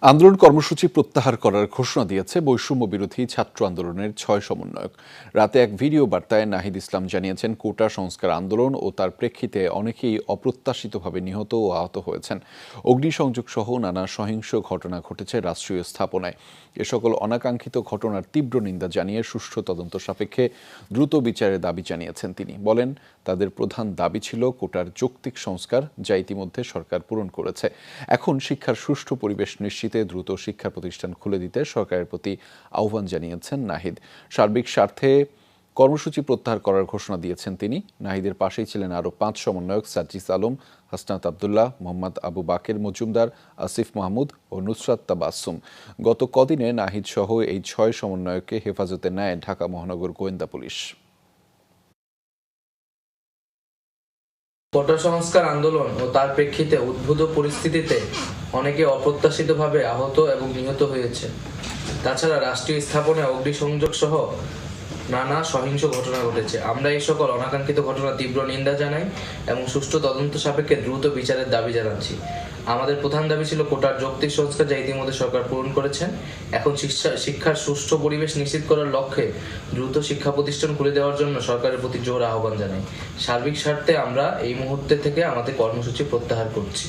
আন্দোলন কর্মসূচি প্রত্যাহার করার ঘোষণা দিয়েছে বৈষম্য বিরোধী ছাত্র আন্দোলনের ৬ সমন্বয়ক। রাতে এক ভিডিও বার্তায় নাহিদ ইসলাম জানিয়েছেন, কোটা সংস্কার আন্দোলন ও তার প্রেক্ষিতে অনেকেই অপ্রত্যাশিতভাবে নিহত ও আহত হয়েছেন। অগ্নিসংযোগ সহ নানা সহিংস ঘটনা ঘটেছে রাষ্ট্রীয় স্থাপনায়। এ সকল অনাকাঙ্ক্ষিত ঘটনার তীব্র নিন্দা জানিয়ে সুষ্ঠু তদন্ত সাপেক্ষে দ্রুত বিচারের দাবি জানিয়েছেন তিনি। বলেন, তাদের প্রধান দাবি ছিল কোটার যৌক্তিক সংস্কার, যা ইতিমধ্যে সরকার পূরণ করেছে। এখন শিক্ষার সুষ্ঠু পরিবেশ নিশ্চিতে দ্রুত শিক্ষা প্রতিষ্ঠান খুলে দিতে সরকারের প্রতি আহ্বান জানিয়েছেন নাহিদ। সার্বিক স্বার্থে কর্মসূচি প্রত্যাহার করার ঘোষণা দিয়েছেন তিনি। নাহিদের পাশেই ছিলেন আরও ৫ সমন্বয়ক সাজ্জিস আলম, হাসনাত আবদুল্লাহ, মোহাম্মদ আবু বাকের মজুমদার, আসিফ মাহমুদ ও নুসরাত তাবাসসুম। গত কদিনে নাহিদ সহ এই ৬ সমন্বয়ককে হেফাজতে নেয় ঢাকা মহানগর গোয়েন্দা পুলিশ। কোটা সংস্কার আন্দোলন ও তার প্রেক্ষিতে উদ্ভূত পরিস্থিতিতে অনেকে অপ্রত্যাশিতভাবে আহত এবং নিহত হয়েছে। তাছাড়া রাষ্ট্রীয় স্থাপনায় অগ্নিসংযোগ সহ নানা সহিংস ঘটনা ঘটেছে। আমরা এই সকল অনাকাঙ্ক্ষিত ঘটনার তীব্র নিন্দা জানাই এবং সুষ্ঠু তদন্ত সাপেক্ষে দ্রুত বিচারের দাবি জানাচ্ছি। আমাদের প্রধান দাবি ছিল কোটার যৌক্তিক সংস্কার, যা ইতিমধ্যে সরকার পূরণ করেছেন। এখন শিক্ষার সুষ্ঠু পরিবেশ নিশ্চিত করার লক্ষ্যে দ্রুত শিক্ষা প্রতিষ্ঠান খুলে দেওয়ার জন্য সরকারের প্রতি জোর আহ্বান জানাই। সার্বিক স্বার্থে আমরা এই মুহূর্তে থেকে আমাদের কর্মসূচি প্রত্যাহার করছি।